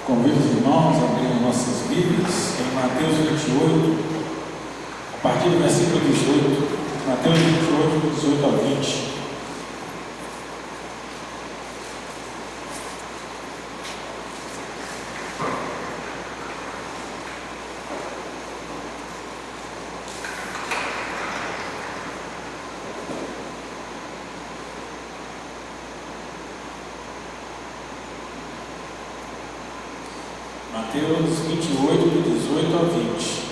Convido os irmãos a abrirem nossas Bíblias em Mateus 28, a partir do versículo 18, Mateus 28, 18 a 20. Mateus 28, de 18 a 20.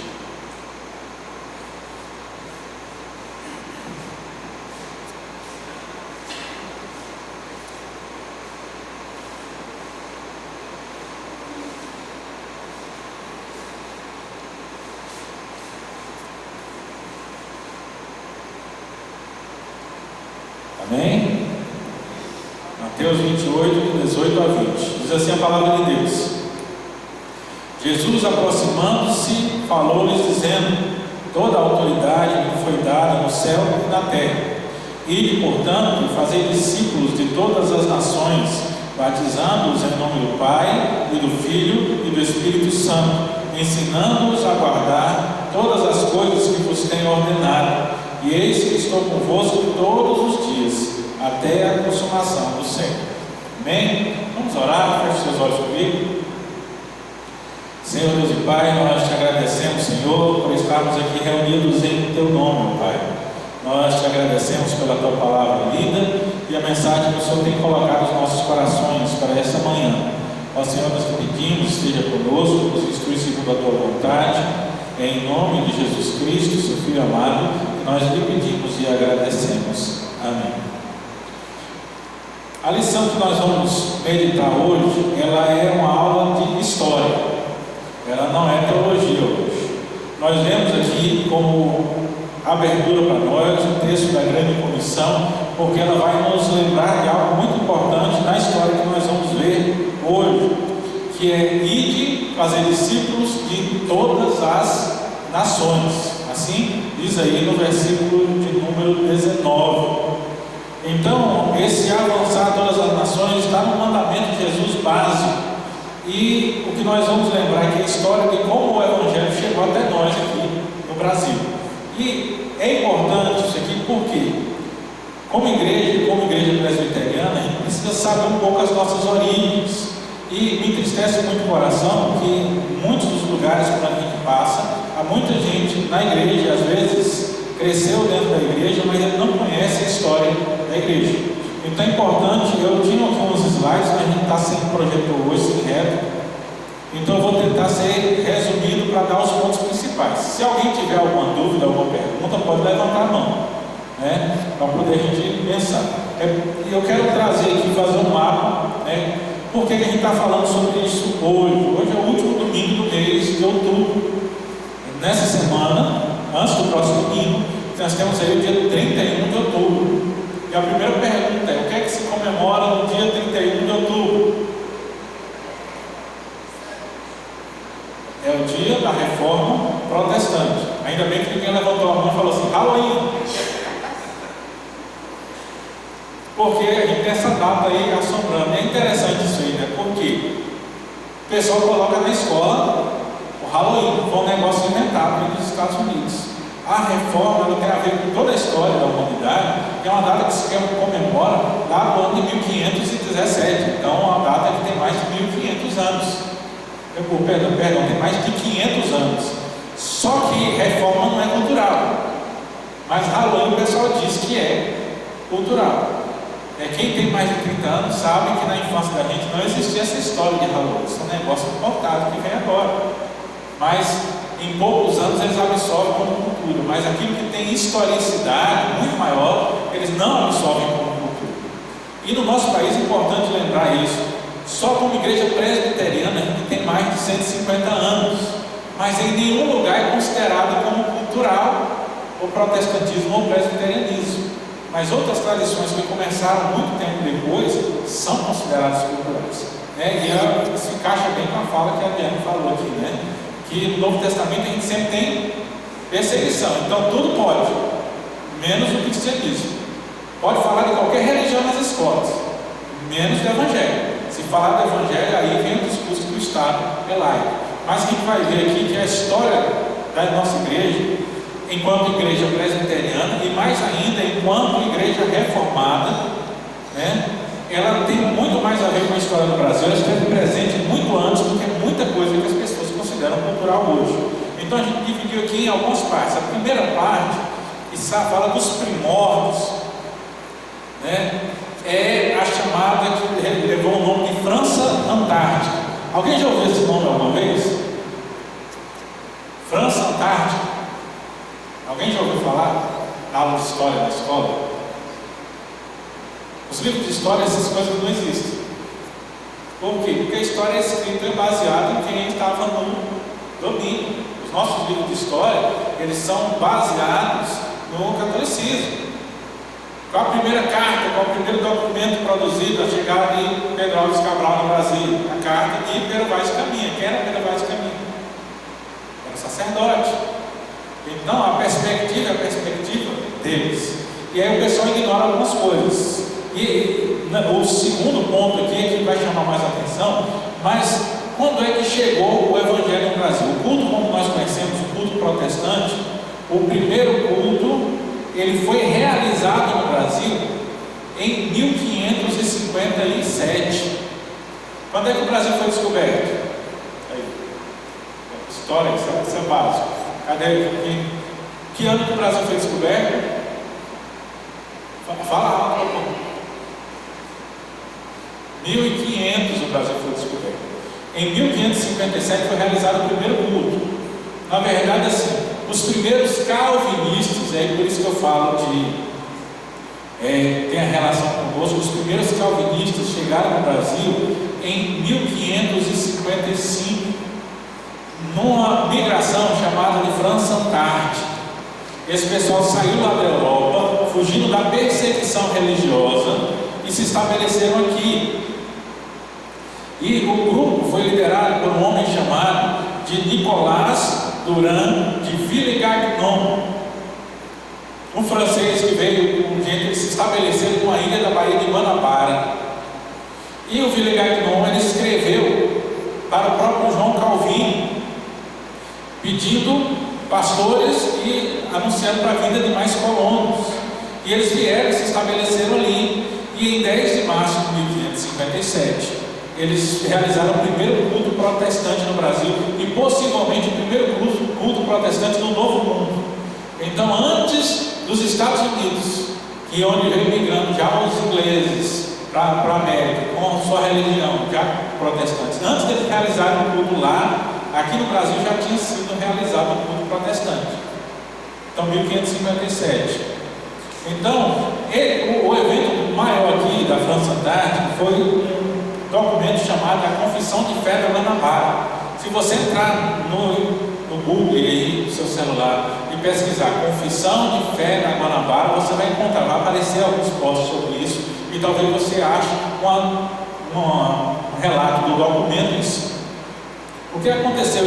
Amém? Mateus 28, de 18 a 20. Diz assim a palavra de Deus. Jesus, aproximando-se, falou-lhes, dizendo: toda a autoridade me foi dada no céu e na terra. Ide, portanto, fazei discípulos de todas as nações, batizando-os em nome do Pai, e do Filho e do Espírito Santo, ensinando-os a guardar todas as coisas que vos tenho ordenado. E eis que estou convosco todos os dias, até a consumação do século. Amém? Vamos orar, feche seus olhos comigo. Senhor Deus e Pai, nós te agradecemos, Senhor, por estarmos aqui reunidos em Teu nome, Pai. Nós te agradecemos pela Tua palavra lida e a mensagem que o Senhor tem colocado nos nossos corações para esta manhã. Ó Senhor, nós te pedimos, esteja conosco, nos instrui segundo a Tua vontade, em nome de Jesus Cristo, Seu Filho amado, que nós lhe pedimos e agradecemos. Amém. A lição que nós vamos meditar hoje, ela é uma aula de história. Ela não é teologia hoje. Nós lemos aqui como abertura para nós o texto da grande comissão, porque ela vai nos lembrar de algo muito importante na história que nós vamos ver hoje, que é ide fazer discípulos de todas as nações. Assim diz aí no versículo de número 19. Então, esse avançar todas as nações está no mandamento de Jesus básico. E o que nós vamos lembrar aqui é a história de como o Evangelho chegou até nós aqui no Brasil. E é importante isso aqui porque, como igreja presbiteriana, a gente precisa saber um pouco as nossas origens. E me entristece muito o coração que em muitos dos lugares por onde a gente passa, há muita gente na igreja, às vezes cresceu dentro da igreja, mas ele não conhece a história da igreja. Então é importante, eu tinha aqui uns slides, mas a gente está sem projetor hoje, sem reto. Então eu vou tentar ser resumido para dar os pontos principais. Se alguém tiver alguma dúvida, alguma pergunta, pode levantar a mão, né? Para poder a gente pensar. Eu quero trazer aqui, fazer um mapa, né? Por que a gente está falando sobre isso hoje? Hoje é o último domingo do mês de outubro. Nessa semana, antes do próximo domingo, nós temos aí o dia 31 de outubro. E a primeira pergunta é: o que é que se comemora no dia 31 de outubro? É o dia da Reforma Protestante. Ainda bem que ninguém levantou a mão e falou assim: Halloween. Porque a gente tem essa data aí assombrando. E é interessante isso aí, né? Porque o pessoal coloca na escola o Halloween. Foi um negócio inventado nos Estados Unidos. A reforma ela tem a ver com toda a história da humanidade, que é uma data que se comemora lá no ano de 1517. Então, é uma data que tem mais de 1500 anos. Perdão, tem mais de 500 anos. Só que reforma não é cultural. Mas Halloween o pessoal diz que é cultural. Quem tem mais de 30 anos sabe que na infância da gente não existia essa história de Halloween. Isso é um negócio importado que vem agora. Mas em poucos anos eles absorvem como cultura, mas aquilo que tem historicidade muito maior, eles não absorvem como cultura. E no nosso país é importante lembrar isso. Só como igreja presbiteriana a gente tem mais de 150 anos, mas em nenhum lugar é considerado como cultural o protestantismo ou o presbiterianismo. Mas outras tradições que começaram muito tempo depois são consideradas culturais. E isso encaixa bem com a fala que a Diana falou aqui, né? Que no Novo Testamento a gente sempre tem perseguição. Então tudo pode, menos o cristianismo. Pode falar de qualquer religião nas escolas, menos do Evangelho. Se falar do Evangelho, aí vem o discurso cristão. Estado é laico. Mas a gente vai ver aqui que a história da nossa igreja, enquanto igreja presbiteriana e mais ainda enquanto igreja reformada, né, ela tem muito mais a ver com a história do Brasil. Ela esteve presente muito antes do que muita coisa que as pessoas consideram cultural hoje. Então a gente dividiu aqui em algumas partes. A primeira parte, que fala dos primórdios, né, é a chamada que levou o nome de França Antártica. Alguém já ouviu esse nome alguma vez? França Antártica. Alguém já ouviu falar? Na aula de história da escola? Os livros de história, essas coisas não existem. Por quê? Porque a história é escrita baseada em quem estava no domínio. Os nossos livros de história, eles são baseados no catolicismo. Qual a primeira carta, qual o primeiro documento produzido a chegada de Pedro Álvares Cabral no Brasil? A carta de Pedro Vaz Caminha. Quem era Pedro Vaz Caminha? Era sacerdote. Então a perspectiva é a perspectiva deles. E aí o pessoal ignora algumas coisas. E o segundo ponto aqui é que vai chamar mais atenção, mas quando é que chegou o Evangelho no Brasil? O culto, como nós conhecemos, o culto protestante, o primeiro culto, ele foi realizado no Brasil em 1557. Quando é que o Brasil foi descoberto? Aí. História, isso é básico. Cadê? Que ano que o Brasil foi descoberto? Fala alto. 1500 o Brasil foi descoberto. Em 1557 foi realizado o primeiro culto. Na verdade, assim, os primeiros calvinistas, é por isso que eu falo de tem a relação conosco. Os primeiros calvinistas chegaram no Brasil em 1555, numa migração chamada de França Antártica. Esse pessoal saiu lá da Europa, fugindo da perseguição religiosa, e se estabeleceram aqui. E o grupo foi liderado por um homem chamado de Nicolas Durand de Villegagnon, um francês que veio com gente que se estabeleceu com a ilha da Baía de Guanabara. E o Villegagnon, ele escreveu para o próprio João Calvino, pedindo pastores e anunciando para a vinda de mais colonos. E eles vieram e se estabeleceram ali. E em 10 de março de 1557, eles realizaram o primeiro culto protestante no Brasil e possivelmente o primeiro culto protestante no Novo Mundo. Então, antes dos Estados Unidos, que é onde veio migrando já os ingleses para a América, com sua religião, já protestantes, antes de eles realizarem o culto lá, aqui no Brasil já tinha sido realizado o culto protestante. Então, 1557. Então, o evento maior aqui da França Antártica foi um documento chamado a Confissão de Fé da Guanabara. Se você entrar no Google aí, no seu celular, e pesquisar Confissão de Fé da Guanabara, você vai encontrar, vai aparecer alguns posts sobre isso, e talvez você ache um relato do documento em si. O que aconteceu?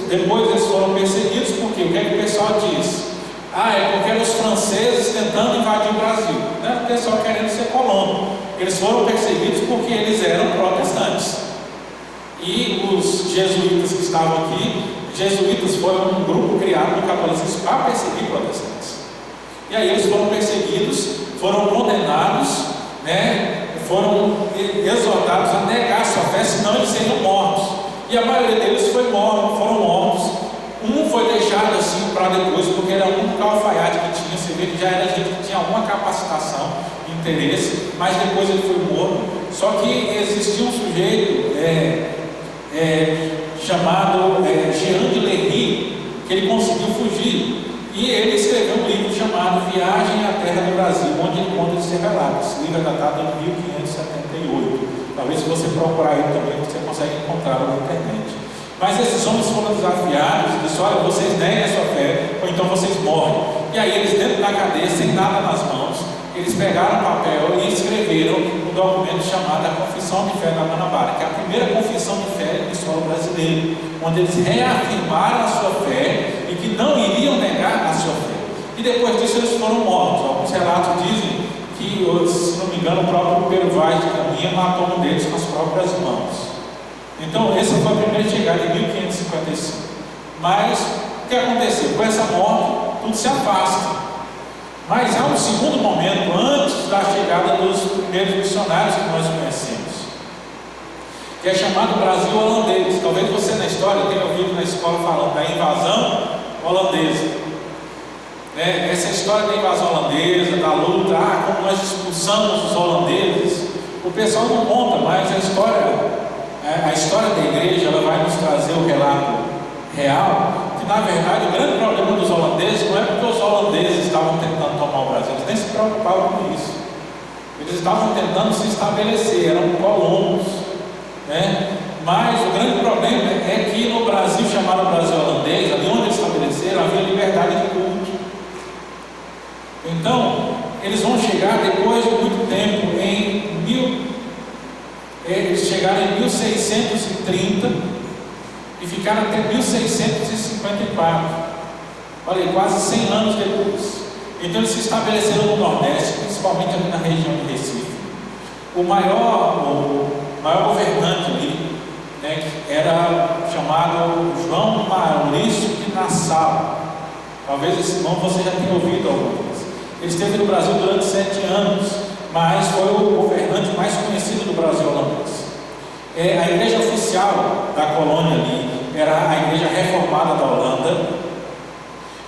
Depois eles foram perseguidos, porque o que é que o pessoal diz? É porque eram os franceses tentando invadir o Brasil, né? O pessoal querendo ser colono. Eles foram perseguidos porque eles eram protestantes. E os jesuítas que estavam aqui, jesuítas foram um grupo criado no catolicismo para perseguir protestantes. E aí eles foram perseguidos, foram condenados, né? Foram exortados a negar sua fé, senão eles seriam mortos. E a maioria deles foram mortos. Um foi deixado assim para depois, porque era um alfaiate que tinha, você vê que já era gente que tinha alguma capacitação, interesse, mas depois ele foi morto. Só que existia um sujeito chamado Jean de Lery, que ele conseguiu fugir, e ele escreveu um livro chamado Viagem à Terra do Brasil, onde ele conta esses relatos. Esse livro é datado em 1578. Talvez se você procurar ele também, você consegue encontrá-lo na internet. Mas esses homens foram desafiados e disseram: olha, vocês neguem a sua fé, ou então vocês morrem. E aí eles, dentro da cadeia, sem nada nas mãos, eles pegaram papel e escreveram um documento chamado a Confissão de Fé da Guanabara, que é a primeira confissão de fé do solo brasileiro, onde eles reafirmaram a sua fé e que não iriam negar a sua fé. E depois disso eles foram mortos. Alguns relatos dizem que, se não me engano, o próprio Pedro Vaz de Caminha matou um deles com as próprias mãos. Então, essa foi a primeira chegada em 1555. Mas, o que aconteceu? Com essa morte, tudo se afasta. Mas há um segundo momento, antes da chegada dos primeiros missionários que nós conhecemos, que é chamado Brasil holandês. Talvez você na história tenha ouvido na escola falando da invasão holandesa. Essa história da invasão holandesa, da luta, como nós expulsamos os holandeses, o pessoal não conta, mas a história da igreja, ela vai nos trazer o relato real, que na verdade o grande problema dos holandeses não é porque os holandeses estavam tentando tomar o Brasil, eles nem se preocupavam com isso. Eles estavam tentando se estabelecer, eram colonos, Mas o grande problema é que no Brasil, chamado Brasil holandês, ali onde eles estabeleceram, havia liberdade de culto. Então, eles vão chegar depois de muito tempo, eles chegaram em 1630 e ficaram até 1654. Olha aí, quase 100 anos depois. Então eles se estabeleceram no Nordeste, principalmente ali na região de Recife. O maior governante ali, era chamado João Maurício de Nassau. Talvez esse nome você já tenha ouvido alguma vez. Ele esteve no Brasil durante 7 anos, mas foi o governante mais conhecido do Brasil holandês. A igreja oficial da colônia ali era a igreja reformada da Holanda.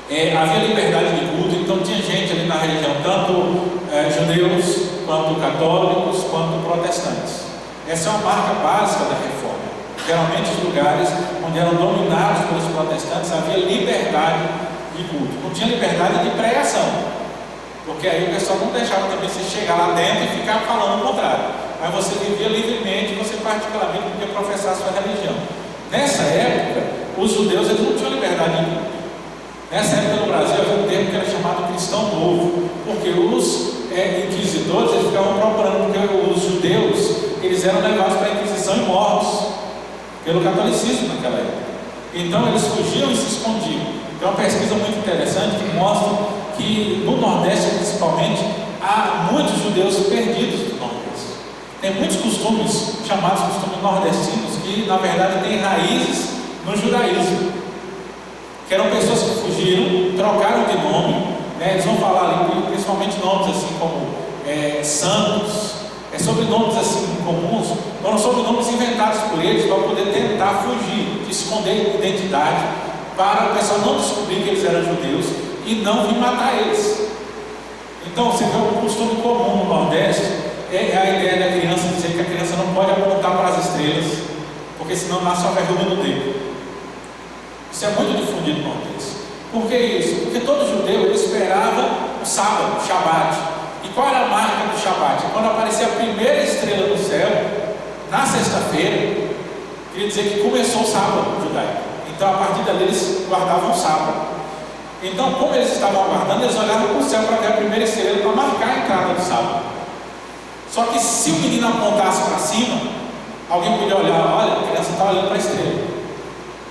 Havia liberdade de culto, então tinha gente ali na região, tanto judeus, quanto católicos, quanto protestantes. Essa é uma marca básica da reforma. Geralmente os lugares onde eram dominados pelos protestantes havia liberdade de culto. Não tinha liberdade de pregação, porque aí o pessoal não deixava também você chegar lá dentro e ficar falando o contrário. Mas você vivia livremente, você particularmente podia professar a sua religião. Nessa época, os judeus eles não tinham liberdade de culto. Nessa época no Brasil havia um termo que era chamado cristão novo, porque os inquisidores eles ficavam procurando, porque os judeus eles eram levados para a Inquisição e mortos pelo catolicismo naquela época. Então eles fugiam e se escondiam. Tem uma pesquisa muito interessante que mostra que no Nordeste principalmente há muitos judeus perdidos do Nordeste. Tem muitos costumes chamados costumes nordestinos que na verdade têm raízes no judaísmo, que eram pessoas que fugiram, trocaram de nome, eles vão falar ali principalmente nomes assim como santos, sobrenomes assim comuns, foram sobrenomes inventados por eles para poder tentar fugir, esconder identidade, para o pessoal não descobrir que eles eram judeus e não vir matar eles. Então você vê um costume comum no Nordeste, é a ideia da criança dizer que a criança não pode apontar para as estrelas, porque senão nasce uma verruga no dedo. Isso é muito difundido no Nordeste. Por que isso? Porque todo judeu ele esperava o sábado, o Shabat. E qual era a marca do Shabat? Quando aparecia a primeira estrela no céu, na sexta-feira, queria dizer que começou o sábado judaico. Então a partir dali eles guardavam o sábado. Então, como eles estavam aguardando, eles olhavam para o céu para ver a primeira estrela para marcar a entrada do sábado. Só que se o menino apontasse para cima, alguém podia olhar, olha, a criança está olhando para a estrela.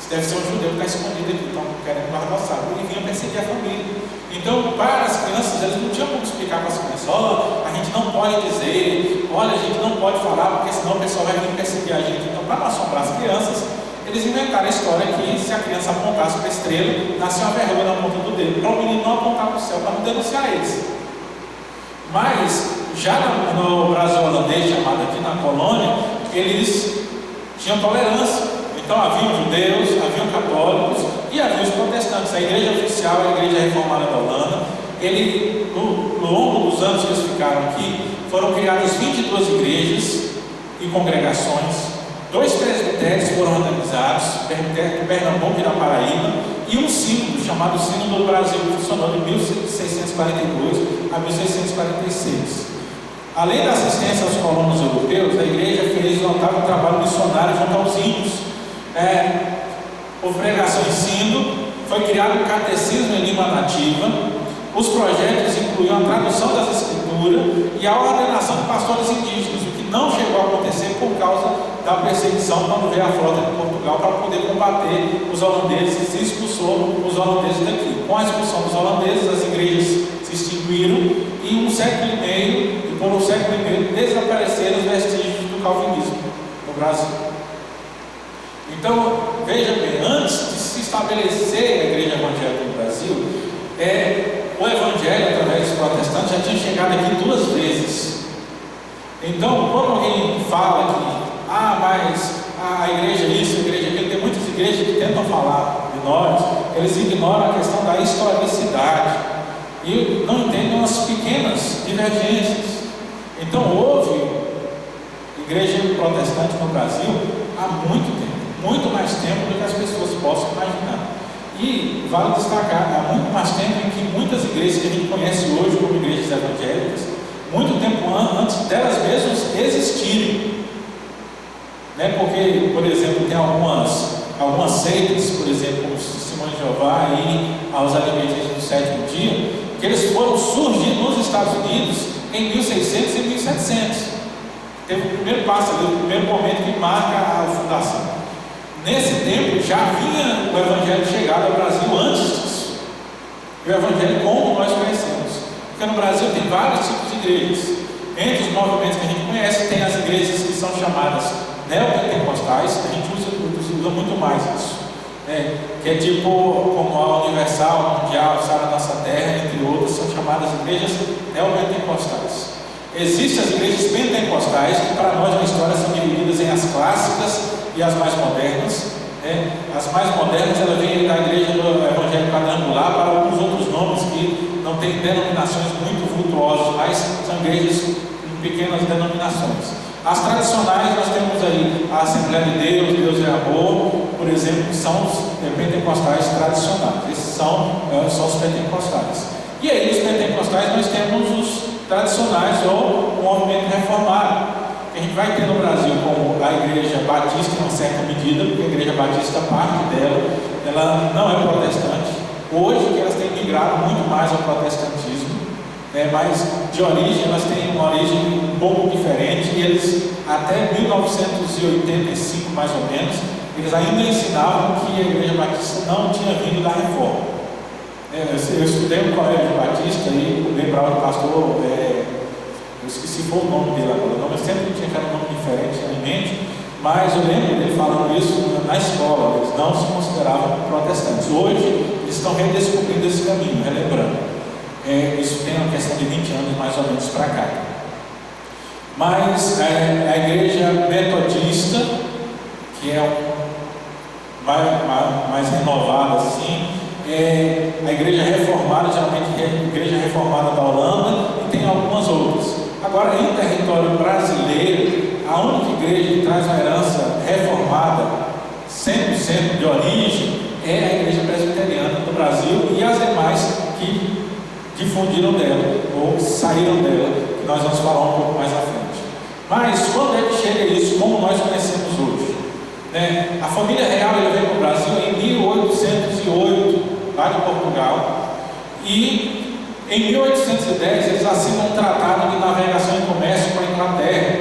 Deve ser um judeu que está escondido aqui, então querendo guardar o sábado, e vinha perseguir a família. Então, para as crianças, eles não tinham como explicar para as crianças: a gente não pode dizer, olha, a gente não pode falar, porque senão o pessoal vai vir perseguir a gente. Então, para não assombrar as crianças, eles inventaram a história que se a criança apontasse para a estrela, nascia uma verruga na ponta do dedo, para o menino não apontar para o céu, para não denunciar eles. Mas, já no Brasil holandês, chamado aqui na colônia, eles tinham tolerância. Então haviam judeus, haviam católicos e haviam os protestantes. A igreja oficial, a igreja reformada da Holanda, no longo dos anos que eles ficaram aqui, foram criadas 22 igrejas e congregações, 2 presbitérios foram organizados, Pernambuco e na Paraíba, e um sínodo chamado Sínodo do Brasil, que funcionou de 1642 a 1646. Além da assistência aos colonos europeus, a igreja fez um notável trabalho missionário junto aos índios. Houve pregação e ensino, foi criado um catecismo em língua nativa, os projetos incluíam a tradução das escrituras e a ordenação de pastores indígenas, o que não chegou a acontecer por causa da perseguição quando veio a frota de Portugal para poder combater os holandeses e expulsou os holandeses daqui. Com a expulsão dos holandeses, as igrejas se extinguiram e por um século e meio desapareceram os vestígios do calvinismo no Brasil. Então, veja bem, antes de se estabelecer a igreja evangélica no Brasil, o evangelho, através dos protestantes, já tinha chegado aqui 2 vezes. Então, quando alguém fala que, mas a igreja é isso, a igreja é aquilo, tem muitas igrejas que tentam falar de nós, eles ignoram a questão da historicidade e não entendem as pequenas divergências. Então, houve igreja protestante no Brasil há muito tempo, muito mais tempo do que as pessoas possam imaginar. E vale destacar, há muito mais tempo em que muitas igrejas que a gente conhece hoje como igrejas evangélicas, muito tempo antes delas mesmas existirem. Porque, por exemplo, tem algumas seitas, por exemplo, como Testemunho de Jeová e aos Adventistas do Sétimo Dia, que eles foram surgir nos Estados Unidos em 1600 e 1700. Teve o primeiro passo ali, o primeiro momento que marca a fundação. Nesse tempo já vinha o Evangelho chegado ao Brasil antes disso. E o Evangelho como nós conhecemos. Porque no Brasil tem vários tipos de igrejas. Entre os movimentos que a gente conhece, tem as igrejas que são chamadas neopentecostais, a gente usa muito mais isso, que é tipo como a Universal, a Mundial, Sara Nossa Terra, entre outras, são chamadas igrejas neopentecostais. Existem as igrejas pentecostais, que para nós na história são divididas em as clássicas e as mais modernas. As mais modernas, ela vem da igreja do Evangelho Quadrangular para alguns outros nomes que não têm denominações muito vultuosas, mas são igrejas em pequenas denominações. As tradicionais, nós temos aí a Assembleia de Deus, Deus é Amor, por exemplo, que são os pentecostais tradicionais. Esses são os pentecostais. E aí, os pentecostais, nós temos os tradicionais ou o movimento reformado, que a gente vai ter no Brasil como a Igreja Batista, em uma certa medida, porque a Igreja Batista, parte dela, ela não é protestante. Hoje, que elas têm migrado muito mais ao protestantismo, mas de origem elas têm uma origem um pouco diferente, e eles até 1985 mais ou menos, eles ainda ensinavam que a Igreja Batista não tinha vindo da reforma. Eu estudei no Colégio Batista e lembrava do pastor, eu esqueci qual o nome dele agora, o nome sempre tinha aquele nome diferente em mente, mas eu lembro dele falando isso na escola, eles não se consideravam protestantes. Hoje eles estão redescobrindo esse caminho, relembrando. Isso tem uma questão de 20 anos mais ou menos para cá. Mas a igreja metodista, que é mais renovada assim, a igreja reformada, geralmente é a igreja reformada da Holanda, e tem algumas outras. Agora, em território brasileiro, a única igreja que traz uma herança reformada 100% de origem é a igreja presbiteriana do Brasil, e as demais que difundiram dela ou saíram dela, que nós vamos falar um pouco mais à frente. Mas quando é que chega isso, como nós conhecemos hoje? A família real veio para o Brasil em 1808, lá de Portugal, e em 1810 eles assinam um tratado de navegação e comércio com a Inglaterra.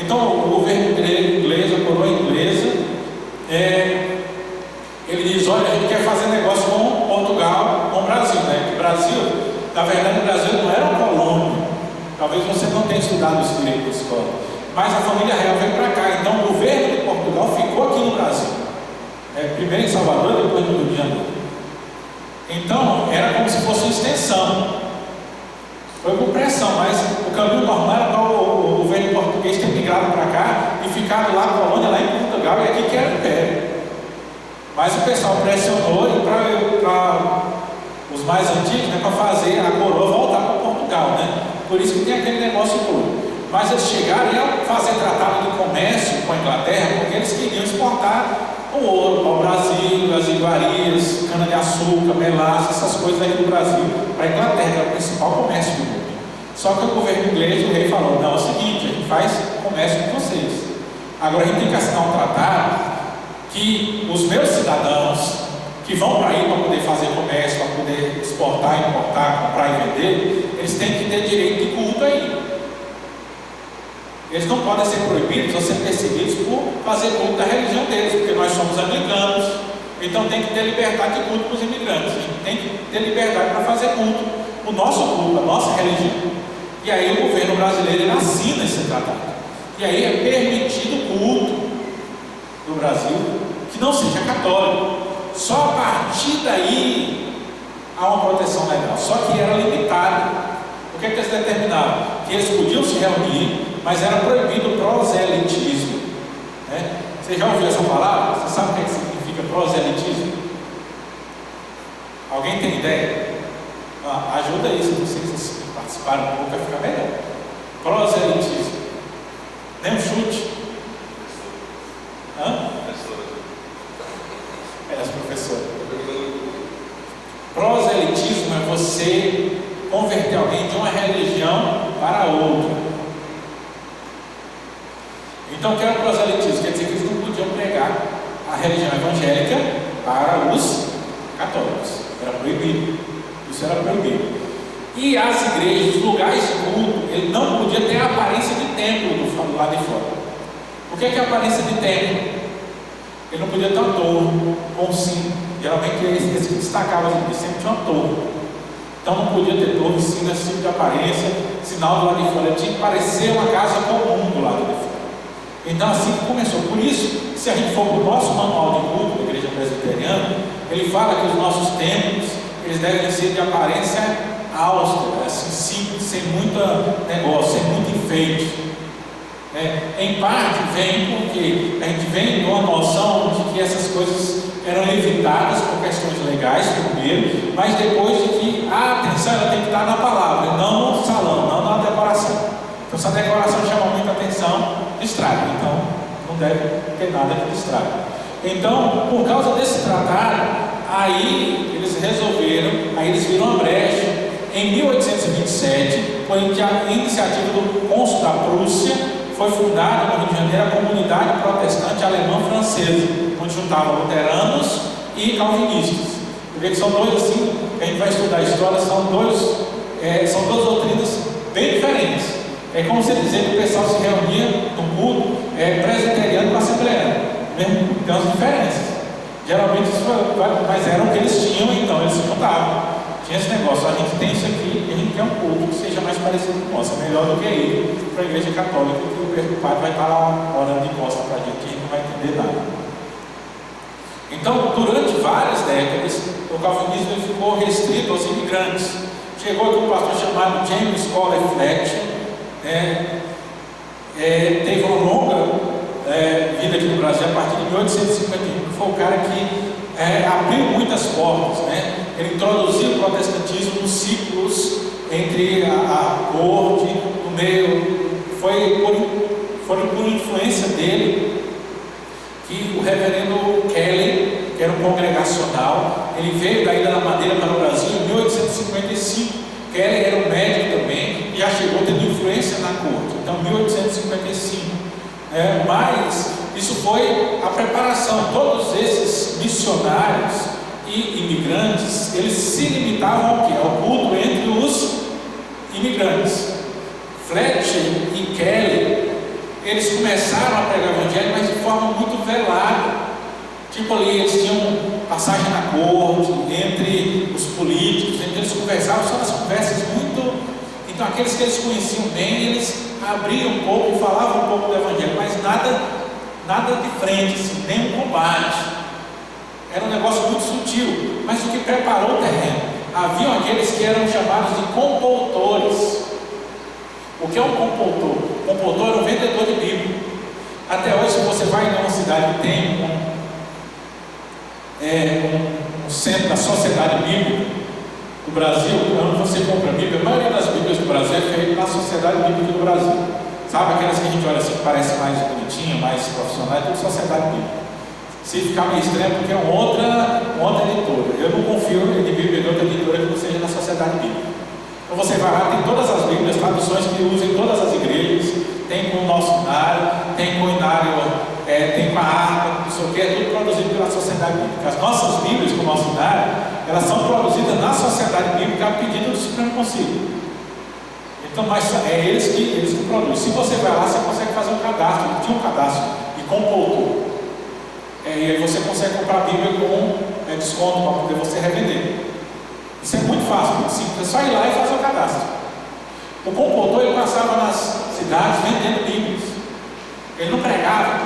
Então o governo inglês, a coroa inglesa, ele diz: olha, a gente quer fazer negócio com Portugal, com o Brasil, porque o Brasil, na verdade, o Brasil não era uma colônia. Talvez você não tenha estudado isso direito na escola, mas a família real veio para cá. Então o governo de Portugal ficou aqui no Brasil, primeiro em Salvador e depois no Rio de Janeiro. Então era como se fosse uma extensão, foi por pressão, mas o caminho normal era para o governo português ter migrado para cá e ficado lá na colônia, lá em Portugal, e aqui que era o império. Mas o pessoal pressionou e para os mais antigos, para fazer a coroa voltar para Portugal, Por isso que tem aquele negócio todo. Mas eles chegaram e iam fazer tratado de comércio com a Inglaterra, porque eles queriam exportar o ouro para o Brasil, as iguarias, cana-de-açúcar, melaço, essas coisas aqui do Brasil, para a Inglaterra, que era o principal comércio do mundo. Só que o governo inglês, o rei falou: não, é o seguinte, a gente faz comércio com vocês. Agora a gente tem que assinar um tratado que os meus cidadãos que vão para aí para poder fazer comércio, para poder exportar, importar, comprar e vender, eles têm que ter direito de culto aí. Eles não podem ser proibidos ou ser perseguidos por fazer culto da religião deles, porque nós somos anglicanos, então tem que ter liberdade de culto para os imigrantes. A gente tem que ter liberdade para fazer culto, o nosso culto, a nossa religião. E aí o governo brasileiro ele assina esse tratado. E aí é permitido o culto no Brasil, católico. Só a partir daí há uma proteção legal, só que era limitado. O que é que eles determinavam? Que eles podiam se reunir, mas era proibido o proselitismo, né? Você já ouviu essa palavra? Você sabe o que significa proselitismo? Alguém tem ideia? Ajuda aí, se vocês participarem um pouco, vai ficar melhor. Proselitismo. Nem um chute. As professoras. Proselitismo é você converter alguém de uma religião para outra. Então, o que era o proselitismo? Quer dizer que eles não podiam pregar a religião evangélica para os católicos. Era proibido. Isso era proibido. E as igrejas, os lugares de culto, ele não podia ter a aparência de templo do lado de fora. O que é a aparência de templo? Ele não podia ter uma torre com sim. Geralmente esse que destacava, sempre tinha uma torre. Então não podia ter torre, sim, nesse tipo de aparência, sinal do lado de fora. Ele tinha que parecer uma casa comum do lado de fora. Então assim que começou. Por isso, se a gente for para o nosso manual de culto da Igreja Presbiteriana, ele fala que os nossos templos, eles devem ser de aparência austera, assim, simples, sem muito negócio, sem muito enfeite. Em parte vem porque a gente vem com a noção de que essas coisas eram evitadas por questões legais, primeiro, mas depois de que a atenção ela tem que estar na palavra, não no salão, não na decoração. Então, se a decoração chama muita atenção, distrai. Então, não deve ter nada que distrai. Então, por causa desse tratado, aí eles resolveram, aí eles viram a brecha. Em 1827, foi em que a iniciativa do cônsul da Prússia foi fundada no Rio de Janeiro a comunidade protestante alemã-francesa, onde juntavam luteranos e calvinistas. Porque são dois assim, a gente vai estudar a história, são duas doutrinas bem diferentes. É como você dizer que o pessoal se reunia no culto presbiteriano com assembleano. Mesmo tem umas diferenças. Geralmente mas eram o que eles tinham, então eles se juntavam. Tinha esse negócio, a gente tem isso aqui e a gente quer um culto que seja mais parecido com o nosso. É melhor do que ir para a igreja católica, que o padre vai estar lá orando de costa para a gente não vai entender nada. Então, durante várias décadas, o calvinismo ficou restrito aos imigrantes. Chegou aqui um pastor chamado James Cole Fletcher, teve uma longa vida aqui no Brasil a partir de 1851, foi o cara que abriu muitas portas, né? Ele introduziu o protestantismo nos ciclos entre a corte, no meio. Foi por influência dele que o reverendo Kelly, que era um congregacional, ele veio da Ilha da Madeira para o Brasil em 1855. Kelly era um médico também e já chegou tendo influência na corte. Então, 1855. Mas isso foi a preparação. Todos esses missionários e imigrantes, eles se limitavam ao quê? Ao culto entre os imigrantes. Fletcher e Kelly, eles começaram a pregar o evangelho, mas de forma muito velada. Tipo ali, eles tinham passagem na corte, entre os políticos, entre eles conversavam, só nas conversas muito. Então aqueles que eles conheciam bem, eles abriam um pouco, falavam um pouco do evangelho, mas nada de frente, assim, nem um combate. Era um negócio muito sutil, mas o que preparou o terreno? Haviam aqueles que eram chamados de compoutores. O que é um compoutor? O compoutor era um vendedor de Bíblia. Até hoje, se você vai em uma cidade que tem um centro da Sociedade Bíblica do Brasil, onde você compra a Bíblia, a maioria das Bíblias do Brasil é feita na Sociedade Bíblica do Brasil. Sabe aquelas que a gente olha assim que parece mais bonitinha, mais profissional, é tudo Sociedade Bíblica. Se ficar meio estranho, porque é uma outra editora. Eu não confio em Bíblia de outra editora que não seja na Sociedade Bíblica. Então você vai lá, tem todas as Bíblias, traduções que usam em todas as igrejas, tem com o nosso inário, tem com o inário, tem com a harpa, não sei o que, é tudo produzido pela Sociedade Bíblica. As nossas Bíblias com o nosso inário, elas são produzidas na Sociedade Bíblica a pedido do Supremo Conselho. Então, mas eles que produzem. Se você vai lá, você consegue fazer um cadastro, tinha um cadastro de compoutor. E aí você consegue comprar a Bíblia com desconto para poder você revender. Isso é muito fácil, muito simples. É só ir lá e fazer o cadastro. O compoutor, ele passava nas cidades vendendo Bíblias. Ele não pregava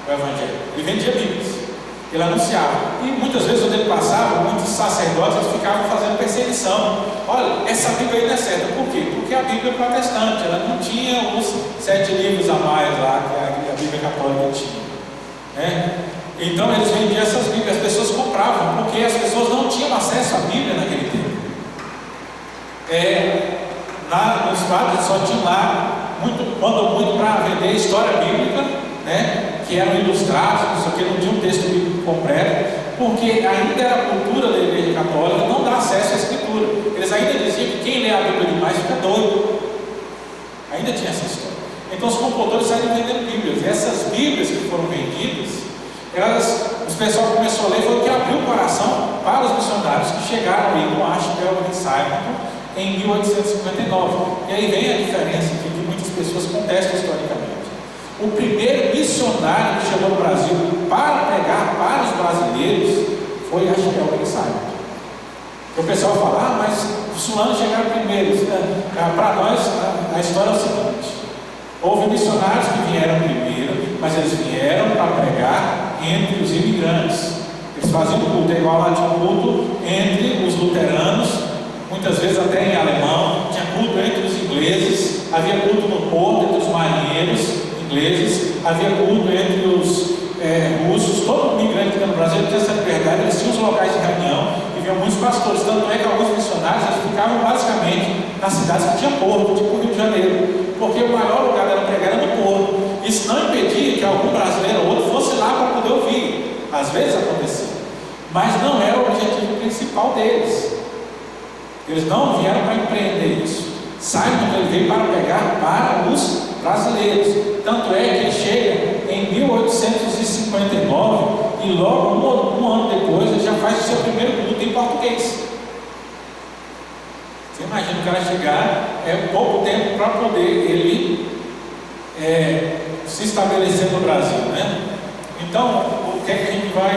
o Evangelho, ele vendia Bíblias. Ele anunciava. E muitas vezes, quando ele passava, muitos sacerdotes eles ficavam fazendo perseguição. Olha, essa Bíblia aí não é certa. Por quê? Porque a Bíblia é protestante, ela não tinha os 7 livros a mais lá que a Bíblia católica tinha. Então eles vendiam essas Bíblias, as pessoas compravam, porque as pessoas não tinham acesso à Bíblia naquele tempo. Nos padres só tinham lá, mandam muito para vender história bíblica, que eram ilustrados, isso aqui não tinha um texto bíblico completo, porque ainda era a cultura da Igreja Católica não dá acesso à Escritura. Eles ainda diziam que quem lê a Bíblia demais fica doido. Ainda tinha essa história. Então os computadores saíram vendendo Bíblias, e essas Bíblias que foram vendidas, o pessoal começou a ler, foi o que abriu o coração para os missionários que chegaram aí no Archipélago de Saigon em 1859. E aí vem a diferença que muitas pessoas contestam historicamente. O primeiro missionário que chegou no Brasil para pregar para os brasileiros foi Archipélago de Saigon. O pessoal fala, mas os fulanos chegaram primeiro. Para nós, a história é o seguinte: houve missionários que vieram primeiro, mas eles vieram para pregar entre os imigrantes. Eles faziam culto, é igual lá tinha um culto entre os luteranos, muitas vezes até em alemão, tinha culto entre os ingleses, havia culto no porto entre os marinheiros ingleses, havia culto entre os russos. Todo imigrante que está no Brasil tinha essa liberdade, eles tinham os locais de reunião, e viam muitos pastores, tanto é que alguns missionários eles ficavam basicamente nas cidades que tinha porto, tipo o Rio de Janeiro, porque o maior lugar da pregar era no porto. Isso não impedia que algum brasileiro ou outro fosse lá para poder ouvir. Às vezes acontecia, mas não era o objetivo principal deles. Eles não vieram para empreender isso. Simon ele veio para pregar para os brasileiros. Tanto é que ele chega em 1859 e logo um ano depois ele já faz o seu primeiro culto em português. Você imagina o cara chegar, pouco tempo para poder ele se estabelecer no Brasil, Então, o que é que a gente vai...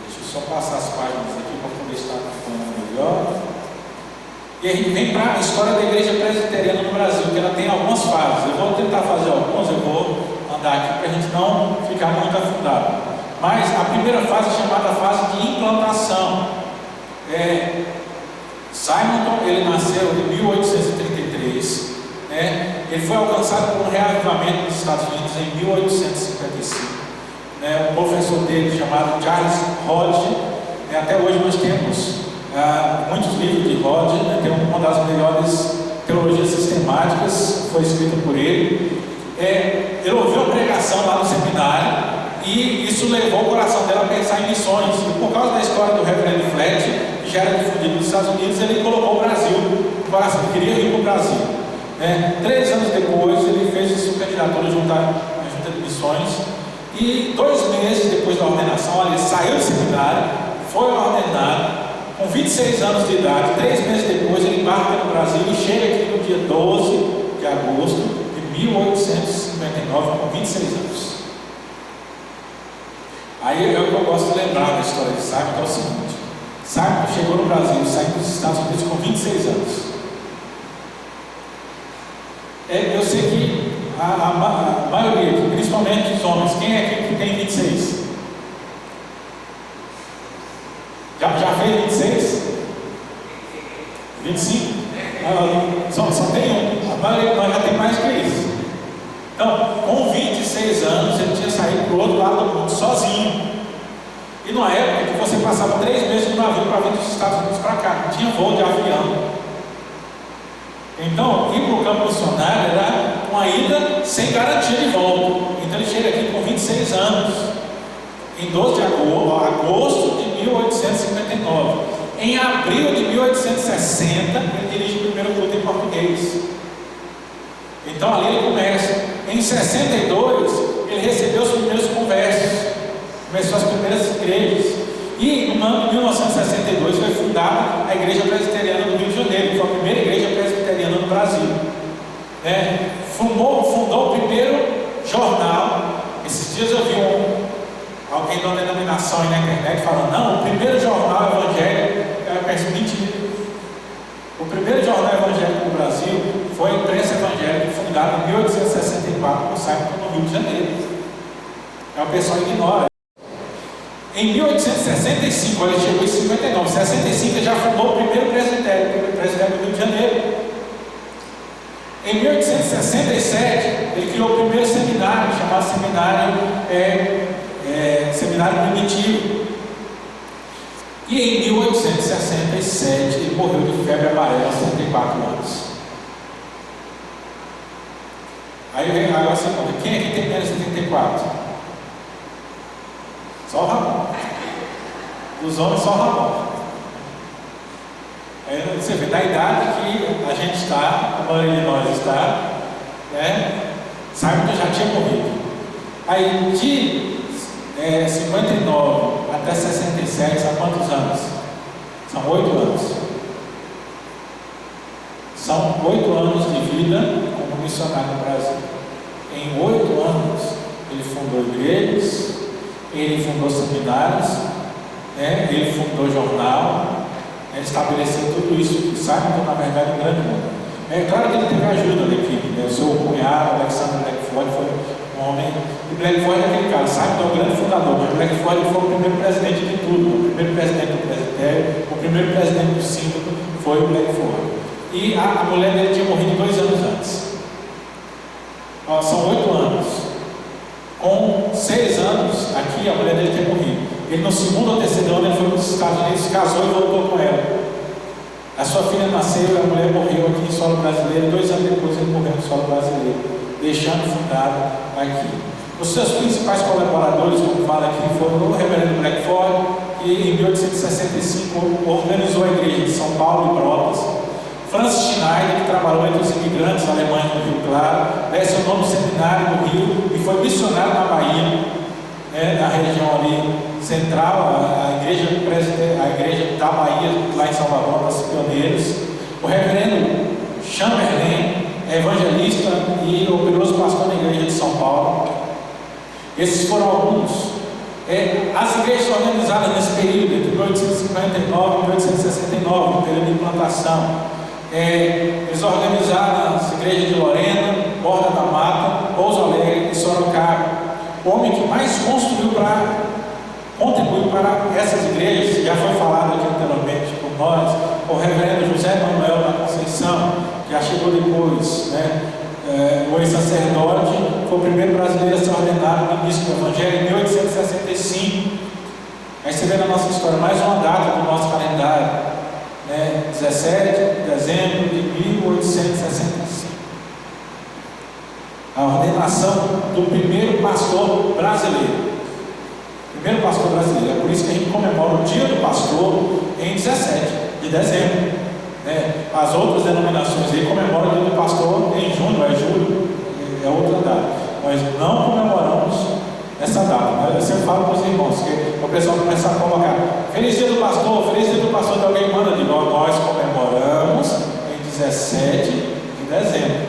Deixa eu só passar as páginas aqui para poder estar ficando melhor. E a gente vem para a história da Igreja Presbiteriana no Brasil, que ela tem algumas fases. Eu vou tentar fazer algumas, eu vou andar aqui para a gente não ficar muito afundado. Mas a primeira fase é chamada fase de implantação. Simonton, ele nasceu em 1833, ele foi alcançado por um reavivamento nos Estados Unidos em 1855. Um professor dele chamado Charles Hodge, até hoje nós temos muitos livros de Hodge, tem uma das melhores teologias sistemáticas, foi escrita por ele. Ele ouviu a pregação lá no seminário e isso levou o coração dela a pensar em missões. E por causa da história do reverendo Flat, que já era difundido nos Estados Unidos, ele colocou o Brasil no coração, ele queria ir para o Brasil. 3 anos depois, ele fez a sua candidatura junto à Junta de Missões, e 2 meses depois da ordenação, ele saiu do seminário, foi ordenado, com 26 anos de idade. 3 meses depois, ele embarca no Brasil e chega aqui no dia 12 de agosto de 1859, com 26 anos. Aí é o que eu gosto de lembrar da história de Simon, que é o seguinte: Simon chegou no Brasil, saiu dos Estados Unidos com 26 anos. Eu sei que a maioria aqui, principalmente os homens, quem é aqui que tem 26? Já fez 26? 25? Só tem um. A maioria de nós já tem mais que isso. Então, com 26 anos, ele tinha saído para o outro lado do mundo, sozinho. E numa época que você passava 3 meses no navio para vir dos Estados Unidos para cá, não tinha voo de avião. Então, ir para o campo missionário era uma ida sem garantia de volta. Então, ele chega aqui com 26 anos, em 12 de agosto de 1859. Em abril de 1860, ele dirige o primeiro culto em português. Então, ali ele começa. Em 62, ele recebeu os primeiros conversos, começou as primeiras igrejas. E no ano de 1962 foi fundada a Igreja Presbiteriana do Rio de Janeiro, que foi a primeira igreja presbiteriana no Brasil. Fundou o primeiro jornal. Esses dias eu vi alguém de uma denominação aí na internet falando: não, o primeiro jornal evangélico, mentira. O primeiro jornal evangélico do Brasil foi a Imprensa Evangélica, fundada em 1864 por Simon no Rio de Janeiro. O pessoal ignora. Em 1865, ele chegou em 59, 65 ele já fundou o primeiro presbitério do Rio de Janeiro. Em 1867, ele criou o primeiro seminário, chamado Seminário Primitivo. E em 1867, ele morreu de febre amarela aos 74 anos. Aí agora você pergunta, quem aqui tem menos de 74? Só o Ramon. Dos homens, só o Ramon. Aí você vê, da idade que a gente está, a maioria de nós está, sabe que eu já tinha morrido. Aí de 59 até 67, são quantos anos? São 8 anos. São 8 anos de vida como missionário no Brasil. Em 8 anos, ele fundou igrejas, ele fundou seminários, ele fundou jornal, ele estabeleceu tudo isso que sabe, então, na verdade, um grande mundo. É claro que ele teve ajuda da equipe, O seu cunhado, Alexander Blackford, foi um homem. E Blackford é aquele cara, sabe que é o grande fundador, mas Blackford foi o primeiro presidente de tudo, o primeiro presidente do presbitério, o primeiro presidente do sínodo foi o Blackford. E a mulher dele tinha morrido 2 anos antes. São 8 anos. Com 6 anos, aqui a mulher dele tinha morrido. Ele no segundo ou terceiro ano ele foi para os Estados Unidos, se casou e voltou com ela. A sua filha nasceu e a mulher morreu aqui em solo brasileiro. 2 anos depois ele morreu no solo brasileiro, deixando fundado aqui. Os seus principais colaboradores, como fala aqui, foram o reverendo Blackford, que em 1865 organizou a igreja de São Paulo e Brotas. Francis Schneider, que trabalhou entre os imigrantes alemães do Rio Claro, seu nome seminário no Rio e foi missionário na Bahia, na região ali central, a igreja da Bahia, lá em Salvador, dos pioneiros. O reverendo Chamberlain, evangelista e operoso pastor da igreja de São Paulo. Esses foram alguns. As igrejas organizadas nesse período, entre 1859 e 1869, no período de implantação. Eles organizaram as igrejas de Lorena, Borda da Mata, Pouso Alegre e Sorocaba. O homem que mais contribuiu para essas igrejas, já foi falado aqui anteriormente por nós, o reverendo José Manuel da Conceição, que já chegou depois, o ex-sacerdote, foi o primeiro brasileiro a ser ordenado ministro do Evangelho em 1865. Aí você vê na nossa história mais uma data do nosso calendário. 17 de dezembro de 1865, a ordenação do primeiro pastor brasileiro. É por isso que a gente comemora o dia do pastor em 17 de dezembro. As outras denominações aí comemoram o dia do pastor em julho, é outra data. Nós não comemoramos essa data. Eu sempre falo para os irmãos, que o pessoal começa a colocar feliz dia do pastor, de alguém manda de nós comemoramos em 17 de dezembro.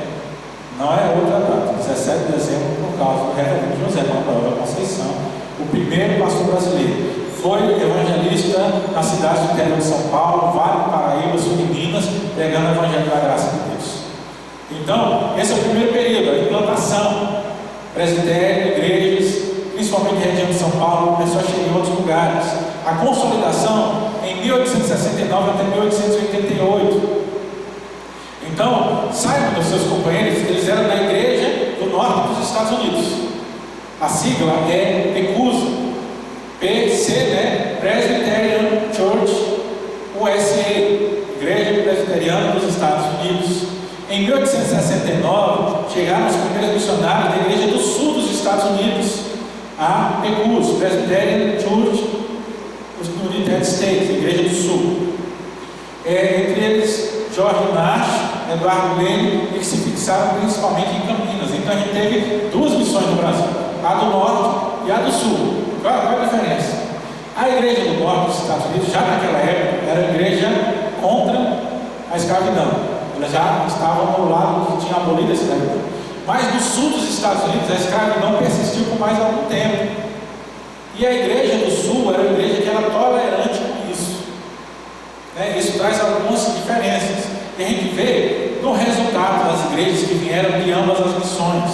Não é outra data, 17 de dezembro, por causa do reverendo José Manuel da Conceição, o primeiro pastor brasileiro. Foi evangelista na cidade do interior de São Paulo, Vale do Paraíba, sul de Minas, pregando o evangelho da graça de Deus. Então, esse é o primeiro período, a implantação, presbitério, igrejas, principalmente na região de São Paulo, começou a chegar em outros lugares. A consolidação em 1869 até 1888. Então, saibam dos seus companheiros, eles eram da igreja do norte dos Estados Unidos. A sigla é PECUSA, PC, Presbyterian Church USA, Igreja Presbiteriana dos Estados Unidos. Em 1869, chegaram os primeiros missionários da igreja do sul dos Estados Unidos, a PECUS, Presbyterian Church no United States, Igreja do Sul. Entre eles, George Nash, Eduardo Leme, eles se fixaram principalmente em Campinas. Então a gente teve 2 missões no Brasil, a do Norte e a do Sul. Qual a diferença? A Igreja do Norte dos Estados Unidos, já naquela época, era a igreja contra a escravidão. Elas já estavam no lado que tinha abolido a escravidão. Mas no sul dos Estados Unidos, a escravidão persistiu por mais algum tempo. E a igreja do sul era uma igreja que era tolerante com isso. Isso traz algumas diferenças. E a gente vê no resultado das igrejas que vieram de ambas as missões.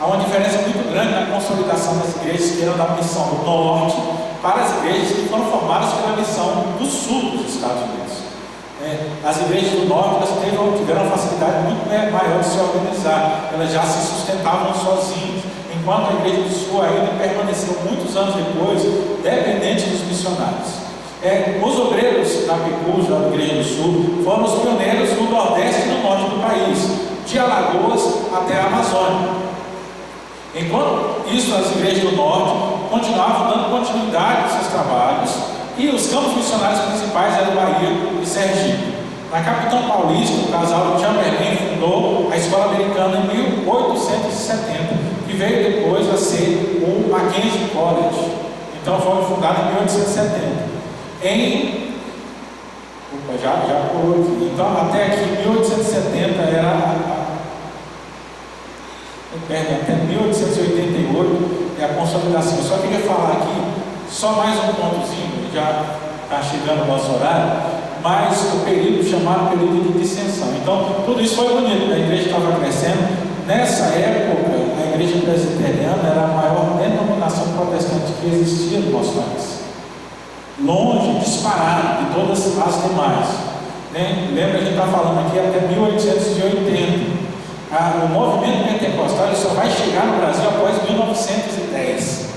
há uma diferença muito grande na consolidação das igrejas que eram da missão do norte para as igrejas que foram formadas pela missão do sul dos Estados Unidos. As igrejas do norte tiveram uma facilidade muito maior de se organizar, elas já se sustentavam sozinhas, enquanto a igreja do sul ainda permaneceu muitos anos depois dependente dos missionários. Os obreiros da PICUS, da igreja do sul, foram os pioneiros no nordeste e no norte do país, de Alagoas até a Amazônia. Enquanto isso, as igrejas do norte continuavam dando continuidade aos seus trabalhos, e os campos missionários principais eram Bahia e Sergipe. Na capital paulista, o casal Chamberlain fundou a Escola Americana em 1870, que veio depois a ser o Mackenzie College. Então foi fundado em 1870. Já pulou aqui. Então, até aqui, 1870 até 1888 é a consolidação. Eu só queria falar aqui, só mais um pontozinho, já está chegando o nosso horário, mas o período chamado período de dissensão. Então, tudo isso foi bonito, a igreja estava crescendo. Nessa época, a igreja presbiteriana era a maior denominação protestante que existia no nosso país. Longe, disparado de todas as demais. Lembra, a gente está falando aqui até 1880. O movimento pentecostal ele só vai chegar no Brasil após 1910.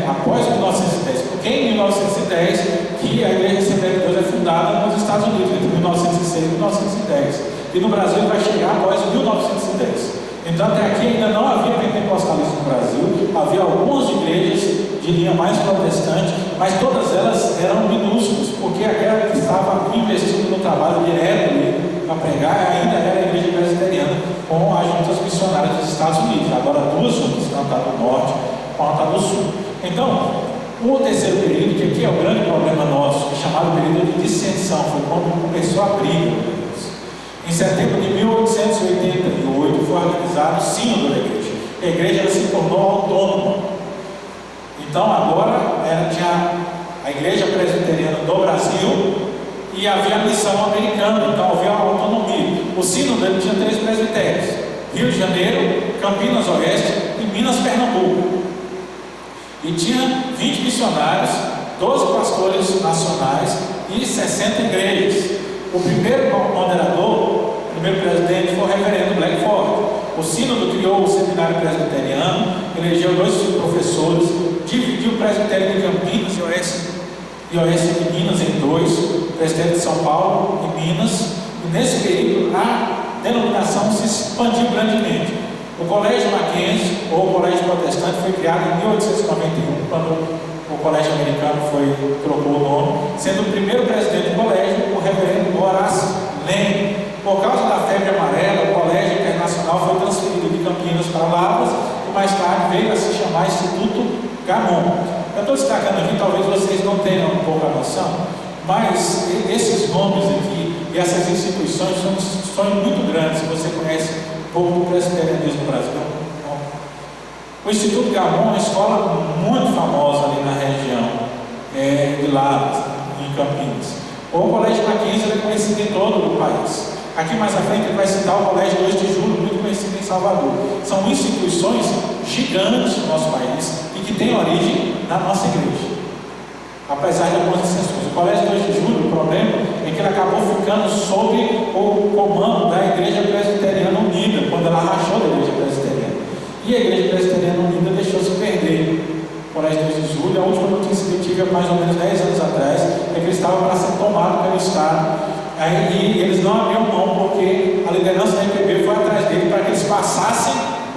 Após 1910. Porque em 1910 que a Igreja Assembleia de Deus é fundada nos Estados Unidos, entre 1906 e 1910. E no Brasil ele vai chegar após 1910. Então até aqui ainda não havia pentecostalismo no Brasil, havia algumas igrejas de linha mais protestante, mas todas elas eram minúsculas, porque aquela que estava investindo no trabalho direto para pregar ainda era a igreja presbiteriana com as juntas missionárias dos Estados Unidos. Agora duas juntas, uma está do norte e uma está do sul. Então, o terceiro período, que aqui é o grande problema nosso, chamado período de dissensão, foi quando começou a briga. Em setembro de 1888 foi organizado o sínodo da igreja. A igreja ela se tornou autônoma. Então agora tinha a igreja presbiteriana do Brasil e havia a missão americana, então havia a autonomia. O sínodo ele tinha 3 presbitérios: Rio de Janeiro, Campinas Oeste e Minas Pernambuco. E tinha 20 missionários, 12 pastores nacionais e 60 igrejas. O primeiro moderador, o primeiro presidente foi o reverendo Blackford. O sínodo criou o seminário presbiteriano, elegeu 2 professores, dividiu o presbitério de Campinas e Oeste de Minas em 2, o presbitério de São Paulo e Minas, e nesse período a denominação se expandiu grandemente. O Colégio Mackenzie, ou Colégio Protestante, foi criado em 1891, quando o Colégio Americano trocou o nome, sendo o primeiro presidente do colégio o reverendo Horace Lane. Por causa da febre amarela, o Colégio Internacional foi transferido de Campinas para Lavras e mais tarde veio a se chamar Instituto Gamon. Eu estou destacando aqui, talvez vocês não tenham um pouco a noção, mas esses nomes aqui e essas instituições são instituições muito grandes. Se você conhece um pouco do presbiterianismo no Brasil, o Instituto Gamon é uma escola muito famosa ali na região de Lavras, em Campinas. O Colégio Mackenzie é conhecido em todo o país. Aqui mais à frente ele vai citar o Colégio 2 de Julho, muito conhecido em Salvador. São instituições gigantes no nosso país e que têm origem na nossa igreja, apesar de algumas exceções. O Colégio 2 de Julho, o problema é que ele acabou ficando sob o comando da Igreja Presbiteriana Unida, quando ela rachou da Igreja Presbiteriana. E a Igreja Presbiteriana Unida deixou se perder. O Colégio 2 de Julho, a última notícia que eu tive há mais ou menos 10 anos atrás, é que ele estava para ser tomado pelo Estado. Aí eles não abriam mão, porque a liderança da IPB foi atrás dele para que eles passassem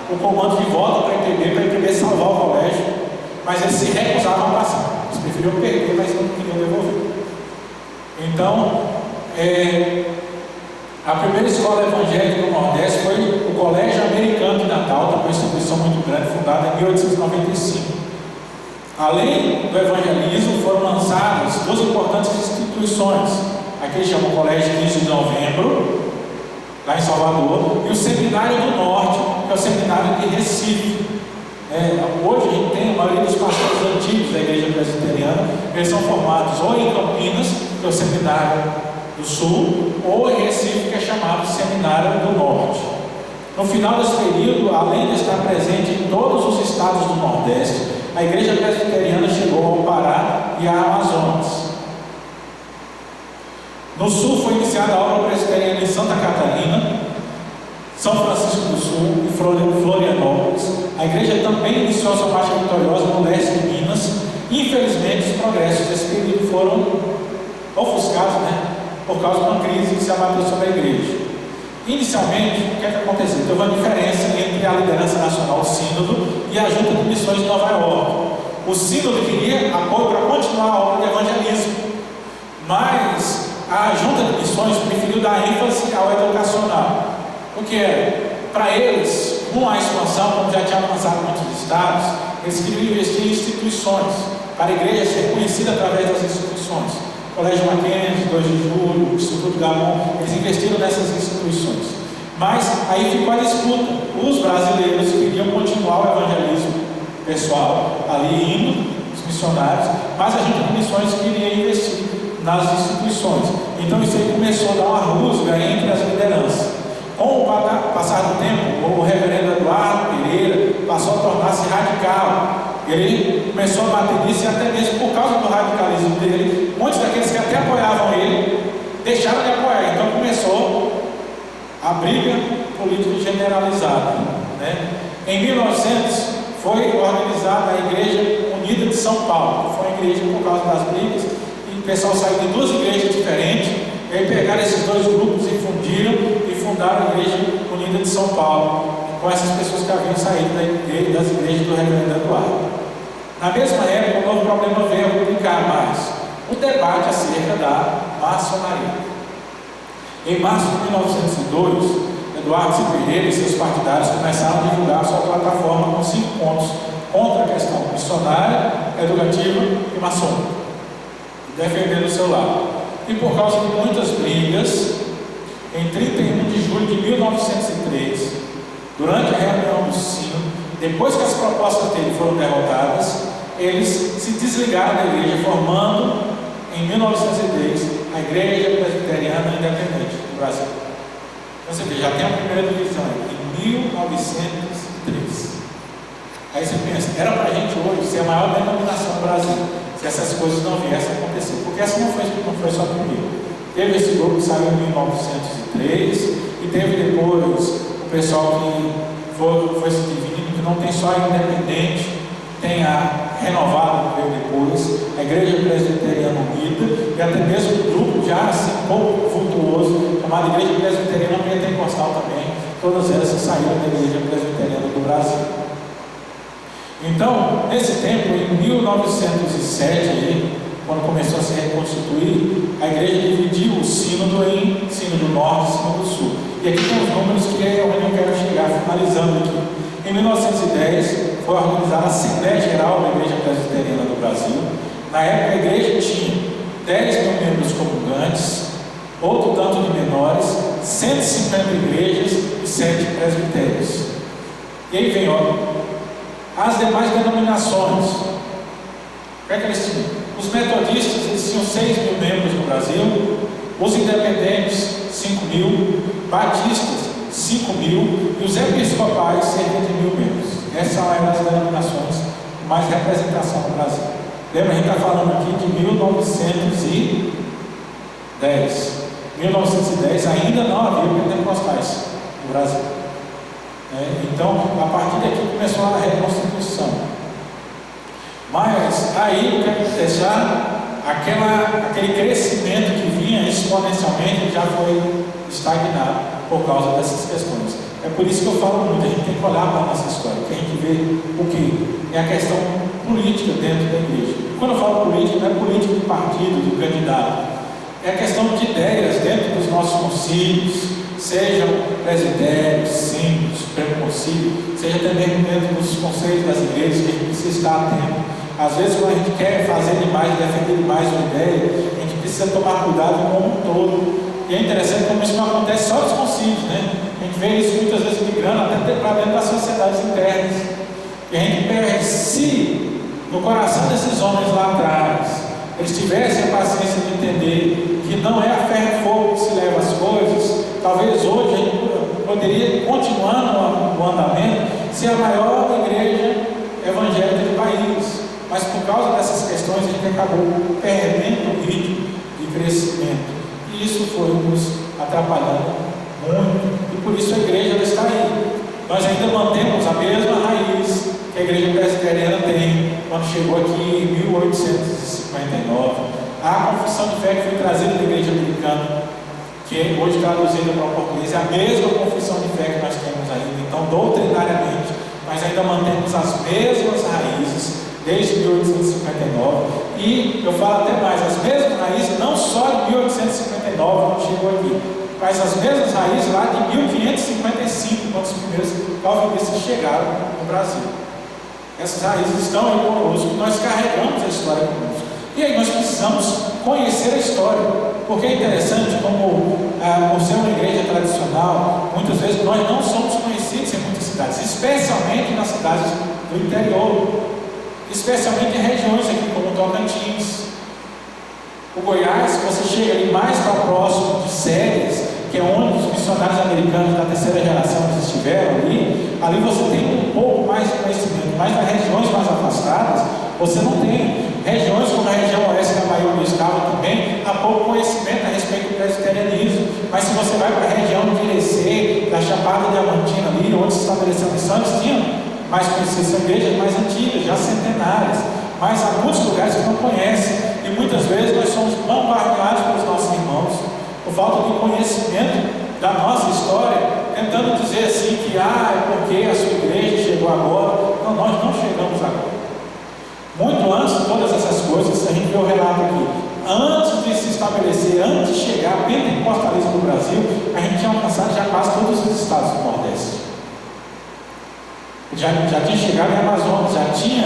o comando de volta para a IPB salvar o colégio, mas eles se recusavam a passar. Eles preferiam perder, mas não queriam devolver. Então, a primeira escola evangélica do Nordeste foi o Colégio Americano de Natal, que é uma instituição muito grande, fundada em 1895. Além do evangelismo, foram lançadas 2 importantes instituições. Aqui eles chamam o Colégio 15 de Novembro, lá em Salvador, e o Seminário do Norte, que é o Seminário de Recife. Hoje a gente tem a maioria dos pastores antigos da Igreja Presbiteriana, eles são formados ou em Campinas, que é o Seminário do Sul, ou em Recife, que é chamado Seminário do Norte. No final desse período, além de estar presente em todos os estados do Nordeste, a Igreja Presbiteriana chegou ao Pará e ao Amazonas. No Sul foi iniciada a obra presbiteriana em Santa Catarina, São Francisco do Sul e Florianópolis. A igreja também iniciou sua marcha vitoriosa no leste de Minas. Infelizmente, os progressos desse período foram ofuscados, por causa de uma crise que se abateu sobre a igreja. Inicialmente, o que é que aconteceu? Teve uma diferença entre a liderança nacional, o Sínodo, e a Junta de Missões de Nova York. O Sínodo queria apoio para continuar a obra de evangelismo, mas a Junta de Missões preferiu dar ênfase ao educacional. Porque para eles, com a expansão, como já tinha alcançado muitos estados, eles queriam investir em instituições, para a igreja ser conhecida através das instituições. Colégio Mackenzie, 2 de Julho, Instituto Gamon, eles investiram nessas instituições. Mas aí ficou a disputa. Os brasileiros queriam continuar o evangelismo pessoal, ali indo, os missionários, mas a Junta de Missões queria investir nas instituições. Então isso aí começou a dar uma rusga entre as lideranças. Com o passar do tempo, o reverendo Eduardo Pereira passou a tornar-se radical. Ele começou a bater nisso, e até mesmo por causa do radicalismo dele, muitos daqueles que até apoiavam ele deixaram de apoiar. Então começou a briga política generalizada. Em 1900 foi organizada a Igreja Unida de São Paulo, que foi uma igreja por causa das brigas, e o pessoal saiu de 2 igrejas diferentes, e aí pegaram esses 2 grupos e fundiram e fundaram a Igreja Unida de São Paulo, com essas pessoas que haviam saído das igrejas do reverendo Eduardo. Na mesma época, um novo problema veio a complicar mais: o debate acerca da maçonaria. Em março de 1902, Eduardo C. Pereira e seus partidários começaram a divulgar sua plataforma com 5 pontos contra a questão missionária, educativa e maçônica, defendendo o seu lado. E por causa de muitas brigas, em 31 de julho de 1903, durante a reunião do Sínodo, depois que as propostas dele foram derrotadas, eles se desligaram da igreja, formando em 1910 a Igreja Presbiteriana Independente do Brasil. Então você vê, já tem a primeira divisão em 1903. Aí você pensa, era para a gente hoje ser a maior denominação do Brasil, se essas coisas não viessem a acontecer, porque essa não foi só a primeira. Teve esse grupo que saiu em 1903, e teve depois o pessoal que foi se dividindo, que não tem só a independente, tem a renovada, que veio depois, a Igreja Presbiteriana Unida, e até mesmo um grupo já assim, um pouco vultuoso, chamado Igreja Presbiteriana Pentecostal também, todas elas saíram da Igreja Presbiteriana do Brasil. Então, nesse tempo, em 1907, quando começou a se reconstituir, a igreja dividiu o sínodo em sínodo norte e sínodo sul. E aqui tem os números que é onde eu quero chegar, finalizando aqui. Em 1910, foi organizada a Assembleia Geral da Igreja Presbiteriana do Brasil. Na época, a igreja tinha 10 mil membros comungantes, outro tanto de menores, 150 igrejas e 7 presbitérios. E aí vem, as demais denominações. O que é que eles tinham? Os metodistas, eles tinham 6 mil membros no Brasil, os independentes, 5 mil, batistas, 5 mil, e os episcopais, cerca de 1.000 membros. Essas são as denominações com mais representação no Brasil. Lembra, a gente está falando aqui de 1910. 1910 ainda não havia pentecostais no Brasil. Então, a partir daqui começou a reconstituição. Mas aí o que aconteceu? Aquele crescimento que vinha exponencialmente já foi estagnado por causa dessas questões. É por isso que eu falo muito, a gente tem que olhar para a nossa história, que a gente vê o que? É a questão política dentro da igreja. Quando eu falo política, não é política do partido, do candidato. É a questão de ideias dentro dos nossos concílios, sejam presbitérios, sínodos, Supremo Concílio, seja até mesmo dentro dos conselhos das igrejas, que a gente precisa estar atento. Às vezes, quando a gente quer fazer demais, defender demais uma ideia, a gente precisa tomar cuidado com o todo. E é interessante como isso não acontece só nos concílios, né? A gente vê isso muitas vezes migrando até para dentro das sociedades internas. E a gente perde, se no coração desses homens lá atrás, eles tivessem a paciência de entender que não é a ferro e fogo que se leva as coisas, talvez hoje poderia continuar no andamento, ser a maior igreja evangélica do país. Mas por causa dessas questões a gente acabou perdendo o ritmo de crescimento. E isso foi nos atrapalhando muito. E por isso a igreja ela está aí. Nós ainda mantemos a mesma raiz que a igreja presbiteriana tem quando chegou aqui em 1859. A confissão de fé que foi trazida da igreja americana, que hoje traduzida para o português, é a mesma confissão de fé que nós temos ainda. Então, doutrinariamente, nós ainda mantemos as mesmas raízes desde 1859, e eu falo até mais, as mesmas raízes não só de 1859 quando chegou aqui, mas as mesmas raízes lá de 1555, quando os primeiros calvinistas chegaram no Brasil. Essas raízes estão aí conosco, nós carregamos a história conosco, e aí nós precisamos conhecer a história, porque é interessante como, por ser uma igreja tradicional, muitas vezes nós não somos conhecidos em muitas cidades, especialmente nas cidades do interior, especialmente em regiões aqui como Tocantins, o Goiás. Você chega ali mais para próximo de Séries, que é onde os missionários americanos da terceira geração estiveram ali você tem um pouco mais de conhecimento, mas nas regiões mais afastadas você não tem. Regiões como a região oeste da Bahia, onde eu estava também, há pouco conhecimento a respeito do presbiterianismo. Mas se você vai para a região de Irecê, da Chapada Diamantina ali, onde se estabeleceu a missão, eles tinham mais conhecidas, são igrejas mais antigas, já centenárias, mas há muitos lugares que não conhecem, e muitas vezes nós somos bombardeados pelos nossos irmãos, por falta de conhecimento da nossa história, tentando dizer assim que, é porque a sua igreja chegou agora. Não, nós não chegamos agora. Muito antes de todas essas coisas, a gente vê o relato aqui, antes de se estabelecer, antes de chegar o pentecostalismo no Brasil, a gente tinha alcançado já quase todos os estados do Nordeste. Já tinha chegado em Amazonas, já tinha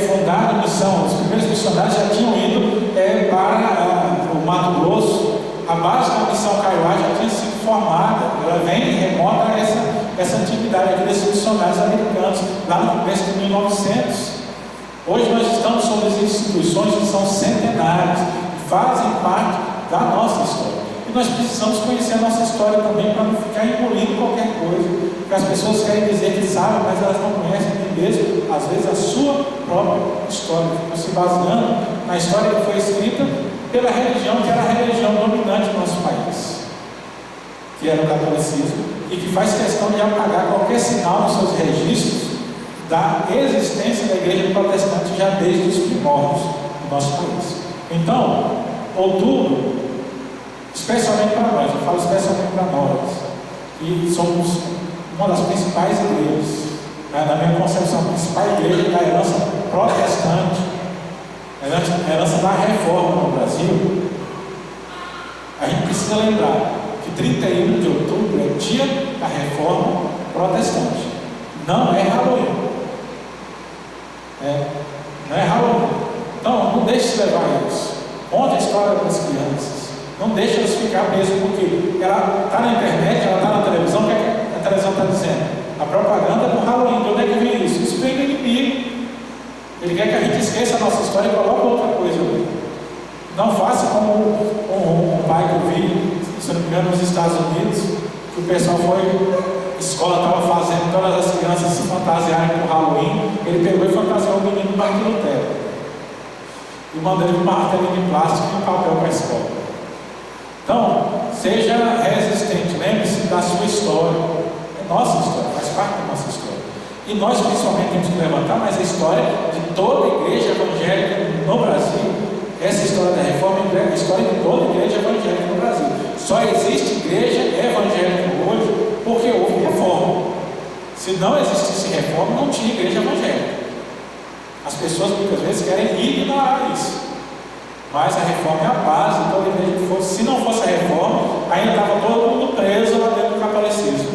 fundado a missão, os primeiros missionários já tinham ido para o Mato Grosso, a base da missão Kaiowá já tinha sido formada, ela vem remota a essa atividade aqui desses missionários americanos, lá no começo de 1900. Hoje nós estamos sobre as instituições que são centenárias, que fazem parte da nossa história. E nós precisamos conhecer a nossa história também para não ficar engolindo qualquer coisa. Porque as pessoas querem dizer que sabem, mas elas não conhecem nem mesmo, às vezes, a sua própria história. Ficam se baseando na história que foi escrita pela religião que era a religião dominante do nosso país, que era o catolicismo, e que faz questão de apagar qualquer sinal nos seus registros da existência da igreja protestante já desde os primórdios do nosso país. Então, outubro, especialmente para nós, eu falo especialmente para nós, que somos uma das principais igrejas, na minha concepção, a principal igreja da herança protestante, a herança da reforma no Brasil. A gente precisa lembrar que 31 de outubro é dia da reforma protestante, não é Halloween. Não é Halloween. Então, não deixe se levar a isso. Conte a história das crianças. Não deixe elas ficar presas, porque ela está na internet, ela está na televisão. O que a televisão está dizendo? A propaganda do Halloween. De onde é que vem isso? Isso vem do inimigo. Ele quer que a gente esqueça a nossa história e coloque outra coisa ali. Não faça como um pai que eu vi, se não me engano, nos Estados Unidos, que o pessoal foi. A escola estava fazendo todas as crianças se fantasiarem com Halloween, ele pegou e fantasiou o menino Martin Lutero e mandou ele com um martelinho de plástico e um papel para a escola. Então, seja resistente, lembre-se da sua história, é nossa história, faz parte da nossa história, e nós principalmente temos que levantar, mas a história de toda a igreja evangélica no Brasil. Essa história da reforma é a história de toda a igreja evangélica no Brasil. Só existe igreja evangélica hoje porque houve reforma. Se não existisse reforma, não tinha igreja evangélica. As pessoas muitas vezes querem ignorar isso. Mas a reforma é a base de toda a igreja que fosse. Se não fosse a reforma, ainda estava todo mundo preso lá dentro do catolicismo,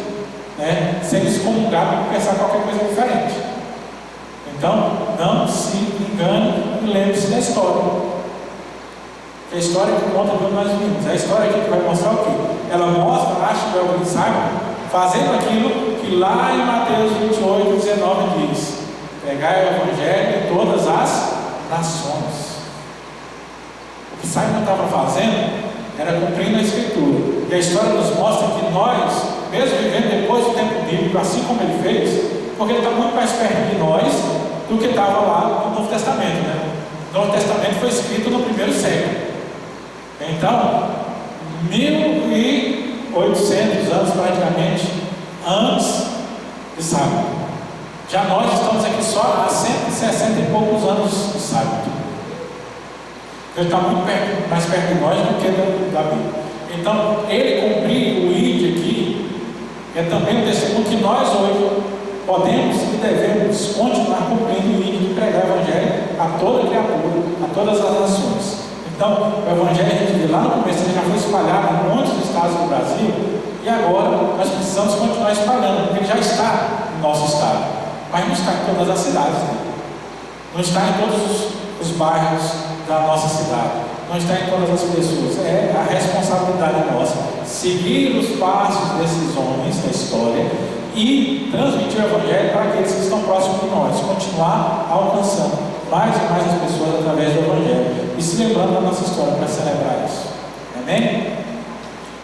sendo excomungado por pensar qualquer coisa diferente. Então, não se engane e lembre-se da história. Que a história que conta quando nós vimos. A história aqui que vai mostrar o quê? Ela mostra Archibald Simon fazendo aquilo que lá em Mateus 28, 19 diz: pregai o evangelho em todas as nações. O que Simon estava fazendo era cumprindo a escritura. E a história nos mostra que nós mesmo vivendo depois do tempo bíblico, assim como ele fez, porque ele está muito mais perto de nós do que estava lá no Novo Testamento, né? O Novo Testamento foi escrito no primeiro século. Então, 1800 anos praticamente antes de sábado. Já nós estamos aqui só há 160 e poucos anos de sábado. Ele está muito mais perto de nós do que da Bíblia. Então, ele cumprir o ID aqui é também um testemunho que nós hoje podemos e devemos continuar cumprindo o ID de pregar o Evangelho a toda criatura, a todas as nações. Então, o Evangelho, a gente vê lá no começo, ele já foi espalhado em muitos estados do Brasil, e agora nós precisamos continuar espalhando, porque ele já está no nosso estado, mas não está em todas as cidades, né? Não está em todos os bairros da nossa cidade, não está em todas as pessoas. É a responsabilidade nossa seguir os passos desses homens da história e transmitir o Evangelho para aqueles que estão próximos de nós, continuar alcançando mais e mais as pessoas através do Evangelho e se lembrando da nossa história para celebrar isso. Amém?